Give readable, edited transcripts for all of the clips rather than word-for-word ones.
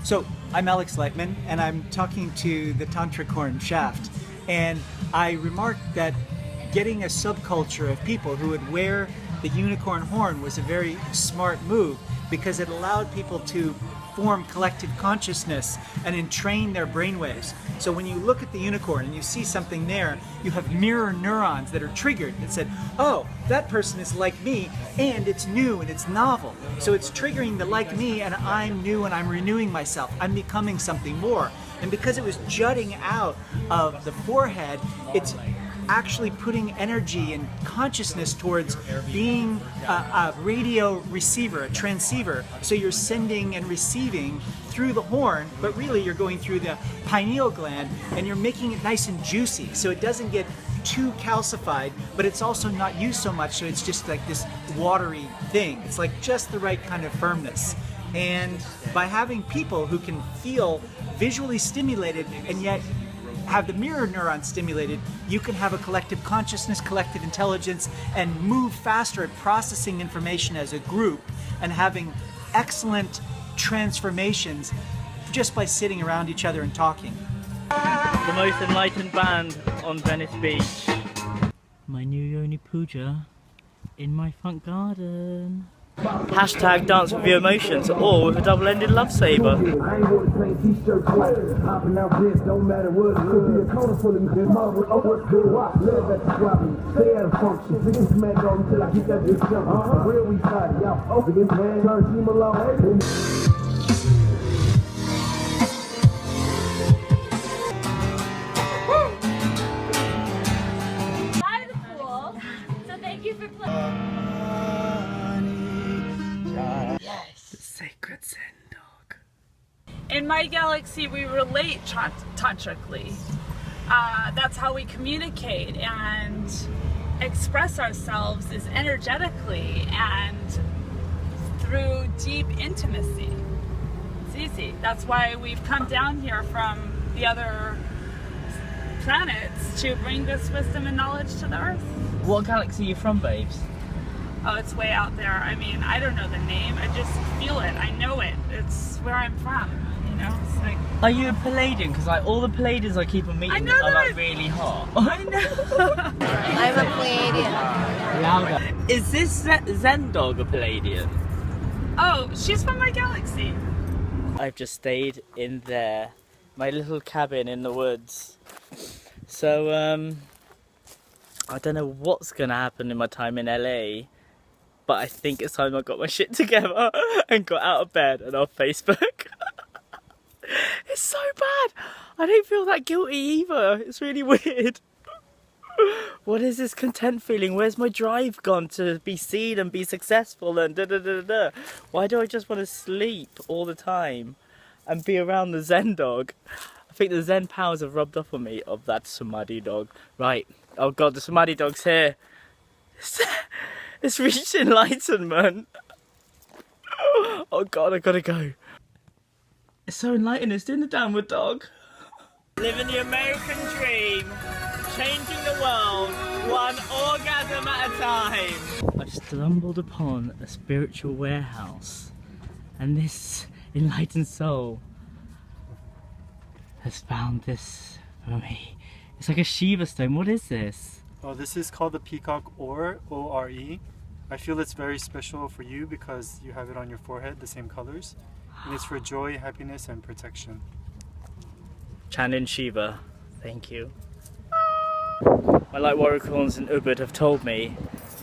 So I'm Alex Lightman, and I'm talking to the Tantricorn shaft, and I remarked that getting a subculture of people who would wear the unicorn horn was a very smart move, because it allowed people to form collective consciousness and entrain their brainwaves. So when you look at the unicorn and you see something there, you have mirror neurons that are triggered that said, oh, that person is like me, and it's new and it's novel. So it's triggering the like me, and I'm new and I'm renewing myself. I'm becoming something more. And because it was jutting out of the forehead, it's actually putting energy and consciousness towards being a radio receiver, a transceiver. So you're sending and receiving through the horn, but really you're going through the pineal gland, and you're making it nice and juicy so it doesn't get too calcified, but it's also not used so much, so it's just like this watery thing. It's like just the right kind of firmness. And by having people who can feel visually stimulated and yet have the mirror neuron stimulated, you can have a collective consciousness, collective intelligence, and move faster at processing information as a group and having excellent transformations just by sitting around each other and talking. The most enlightened band on Venice Beach. My new Yoni Puja in my front garden. Hashtag dance with your emotions, or with a double-ended love saber. By the pool, so thank you for playing. Sacred Zen dog. In my galaxy, we relate tantrically. That's how we communicate and express ourselves, is energetically and through deep intimacy. It's easy. That's why we've come down here from the other planets to bring this wisdom and knowledge to the Earth. What galaxy are you from, babes? Oh, it's way out there. I mean, I don't know the name. I just feel it. I know it. It's where I'm from. You know, it's like. Are you a Palladian? Because like all the Palladians I keep on meeting are like really hot. I know. I'm a Pleiadian. Is this Zen dog a Palladian? Oh, she's from my galaxy. I've just stayed in there, my little cabin in the woods. So I don't know what's gonna happen in my time in LA. But I think it's time I got my shit together and got out of bed and off Facebook. It's so bad. I don't feel that guilty either. It's really weird. What is this content feeling? Where's my drive gone to be seen and be successful and da da da da? Why do I just want to sleep all the time and be around the Zen dog? I think the Zen powers have rubbed off on me of that Samadhi dog. Right. Oh God, the Samadhi dog's here. It's reached enlightenment. Oh God, I gotta go. It's so enlightening, it's doing the downward dog. Living the American dream. Changing the world, one orgasm at a time. I've stumbled upon a spiritual warehouse. And this enlightened soul has found this for me. It's like a Shiva stone. What is this? Oh, this is called the peacock ore, O-R-E. I feel it's very special for you because you have it on your forehead, the same colors. And it's for joy, happiness, and protection. Chanting Shiva, thank you. My Light Warriorcorns in Uddin have told me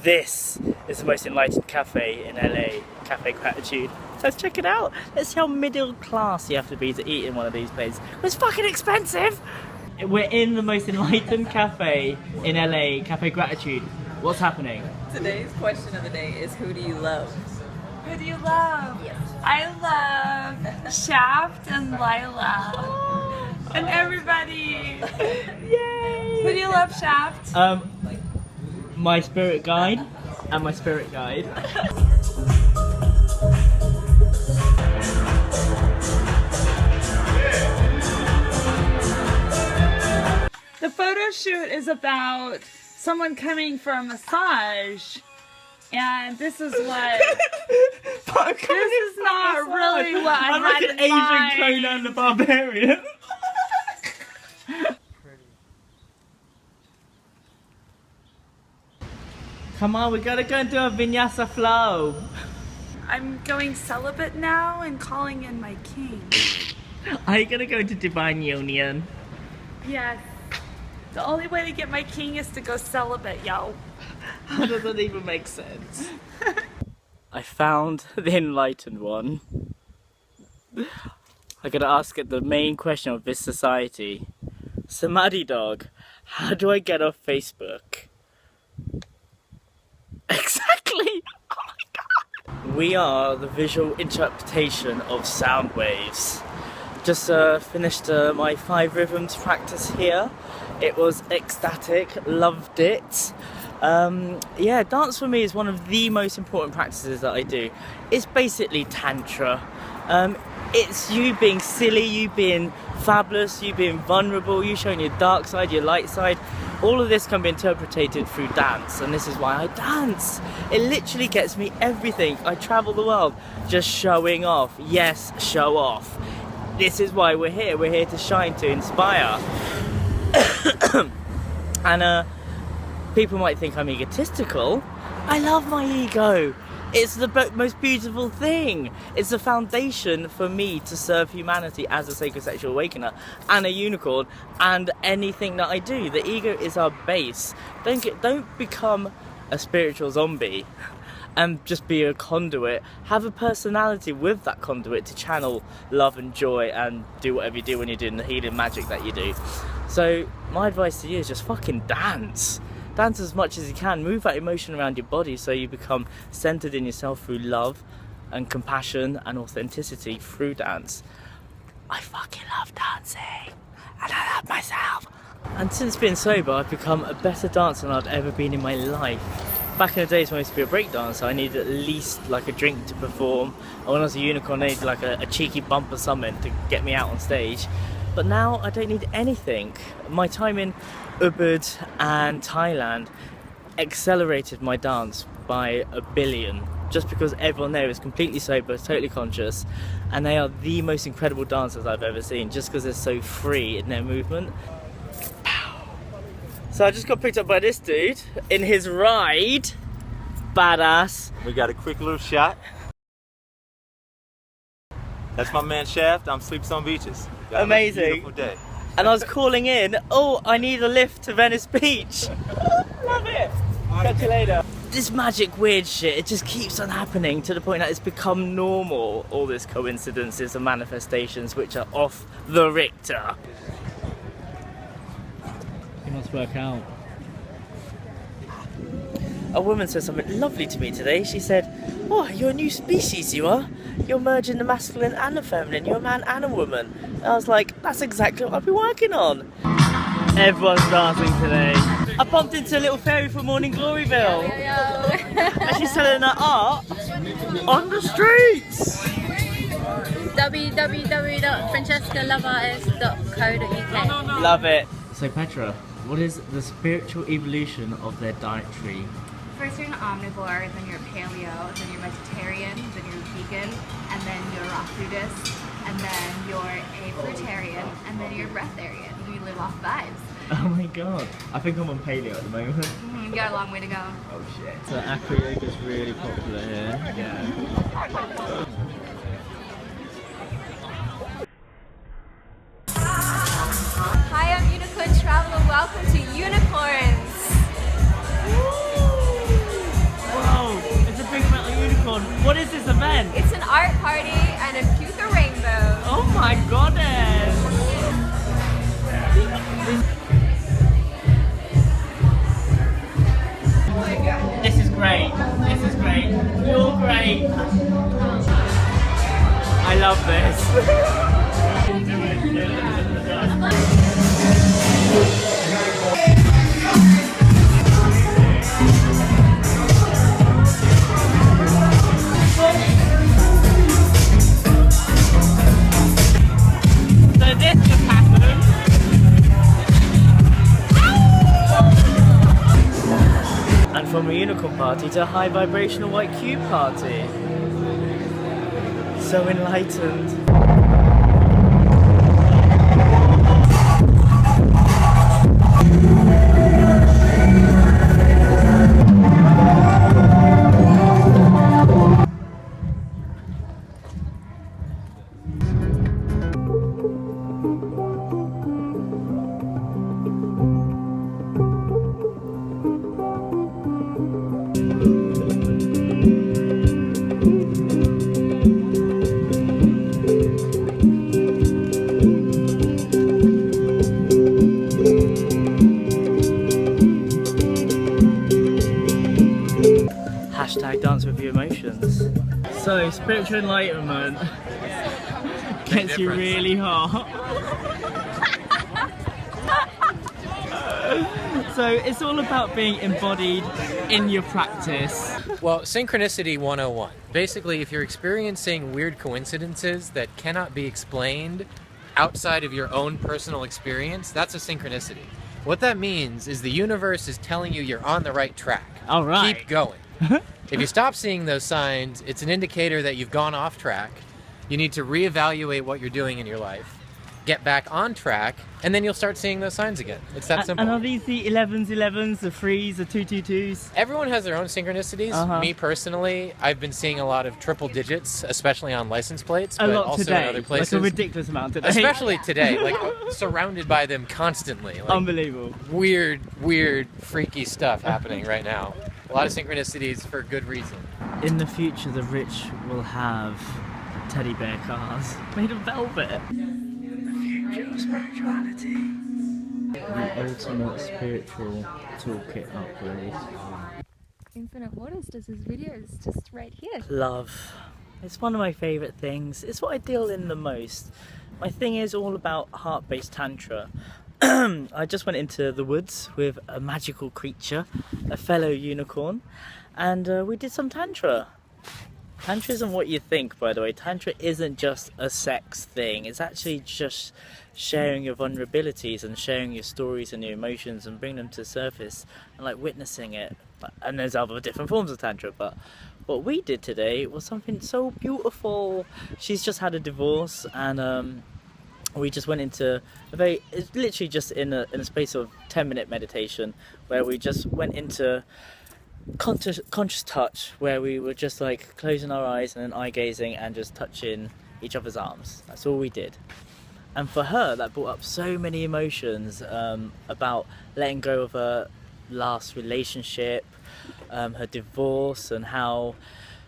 this is the most enlightened cafe in LA, Cafe Gratitude. Let's check it out. Let's see how middle class you have to be to eat in one of these places. It's fucking expensive! We're in the most enlightened cafe in LA, Cafe Gratitude. What's happening? Today's question of the day is, who do you love? Who do you love? Yes. I love Shaft and Lila. And everybody. Yay! Who do you love, Shaft? My spirit guide and my spirit guide. The photo shoot is about someone coming for a massage, and this is what This is not really what I I'm had like an in mind. Asian Conan the Barbarian. Come on, we gotta go into a vinyasa flow. I'm going celibate now and calling in my king. Are you gonna go into divine union? Yes. The only way to get my king is to go celibate, yo. How does that even make sense? I found the enlightened one. I gotta ask it the main question of this society. Samadhi dog, how do I get off Facebook? Exactly! Oh my god! We are the visual interpretation of sound waves. Just finished my 5 rhythms practice here. It was ecstatic, loved it. Yeah, dance for me is one of the most important practices that I do. It's basically Tantra. It's you being silly, you being fabulous, you being vulnerable, you showing your dark side, your light side. All of this can be interpreted through dance, and this is why I dance. It literally gets me everything. I travel the world just showing off. Yes, show off. This is why we're here. We're here to shine, to inspire. And people might think I'm egotistical. I love my ego. It's the most beautiful thing. It's the foundation for me to serve humanity as a sacred sexual awakener and a unicorn and anything that I do. The ego is our base. Don't become a spiritual zombie and just be a conduit. Have a personality with that conduit to channel love and joy and do whatever you do when you're doing the healing magic that you do. So my advice to you is just fucking dance. Dance as much as you can. Move that emotion around your body so you become centered in yourself through love and compassion and authenticity through dance. I fucking love dancing and I love myself. And since being sober, I've become a better dancer than I've ever been in my life. Back in the days when I used to be a break dancer, I needed at least like a drink to perform. And when I was a unicorn, I needed like a cheeky bump or something to get me out on stage. But now I don't need anything. My time in Uddin and Thailand accelerated my dance by 1 billion. Just because everyone there is completely sober, totally conscious, and they are the most incredible dancers I've ever seen, just because they're so free in their movement. So I just got picked up by this dude in his ride. Badass. We got a quick little shot. That's my man Shaft. I'm Sleeps on Beaches. Got Amazing. A beautiful day. And I was calling in, oh, I need a lift to Venice Beach. Love it. Catch you later. This magic weird shit, it just keeps on happening to the point that it's become normal. All these coincidences and manifestations which are off the Richter. It must work out. A woman said something lovely to me today. She said, oh, you're a new species, you are. You're merging the masculine and the feminine. You're a man and a woman. And I was like, that's exactly what I've been working on. Everyone's dancing today. I bumped into a little fairy from Morning Gloryville. And she's selling her art on the streets. www.francescaloveartist.co.uk. Love it. So Petra, what is the spiritual evolution of their dietary? First you're an omnivore, then you're paleo, then you're vegetarian, then you're vegan, and then you're raw foodist, and then you're a fruitarian, and then you're a breatharian. You live off vibes. Oh my god. I think I'm on paleo at the moment. You got a long way to go. Oh shit. So acro yoga is really popular here. Yeah. Hi, I'm Unicorn Travel and welcome to Unicorns. Whoa, it's a big metal unicorn. What is this event? It's an art party and a cute rainbow. Oh my goodness. This is great. This is great. You're great. I love this. So this just happened. And from a unicorn party to a high vibrational white cube party. so enlightened. Hashtag dance with your emotions. So, spiritual enlightenment gets you really hot. So, it's all about being embodied in your practice. Well, Synchronicity 101. Basically, if you're experiencing weird coincidences that cannot be explained outside of your own personal experience, that's a synchronicity. What that means is the universe is telling you you're on the right track. All right. Keep going. If you stop seeing those signs, it's an indicator that you've gone off track. You need to reevaluate what you're doing in your life, get back on track, and then you'll start seeing those signs again. It's that simple. And are these the 11s, the 3s, the 222s? Everyone has their own synchronicities. Me personally, I've been seeing a lot of triple digits, especially on license plates, but also today. in other places. Like a ridiculous amount today. Especially today, like surrounded by them constantly. Like, unbelievable. Weird, freaky stuff happening right now. A lot of synchronicities for good reason. In the future, the rich will have teddy bear cars made of velvet. The future of spirituality. The ultimate spiritual toolkit upgrade. Infinite Waters does his videos just right here. Love. It's one of my favourite things. It's what I deal in the most. My thing is all about heart-based tantra. I just went into the woods with a magical creature, a fellow unicorn, and we did some tantra. Tantra isn't what you think, by the way. Tantra isn't just a sex thing. It's actually just sharing your vulnerabilities and sharing your stories and your emotions and bringing them to the surface and like witnessing it. And there's other different forms of tantra, but what we did today was something so beautiful. She's just had a divorce, and we just went into it's literally just in a space of 10-minute meditation where we just went into conscious touch, where we were just like closing our eyes and then eye gazing and just touching each other's arms. That's all we did. And for her, that brought up so many emotions about letting go of her last relationship, her divorce, and how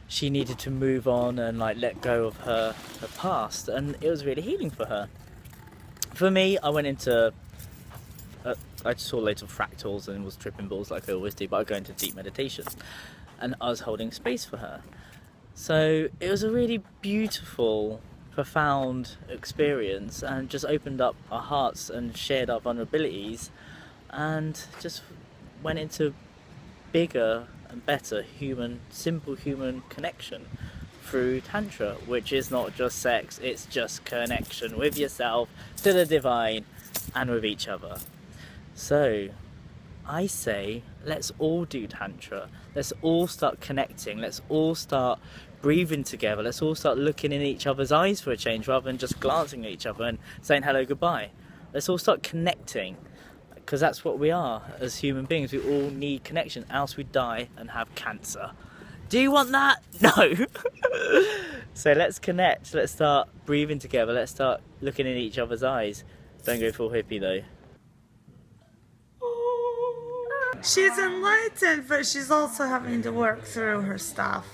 she needed to move on and like let go of her past, and it was really healing for her. For me, I went into I just saw loads of fractals and was tripping balls like I always do, but I go into deep meditation and I was holding space for her. So it was a really beautiful, profound experience, and just opened up our hearts and shared our vulnerabilities and just went into bigger and better simple human connection through Tantra, which is not just sex, it's just connection with yourself, to the divine, and with each other. So I say, let's all do Tantra. Let's all start connecting. Let's all start breathing together. Let's all start looking in each other's eyes for a change, rather than just glancing at each other and saying hello, goodbye. Let's all start connecting, because that's what we are as human beings. We all need connection, else we die and have cancer. Do you want that? No. So let's connect. Let's start breathing together. Let's start looking in each other's eyes. Don't go full hippie though. She's enlightened, but she's also having to work through her stuff.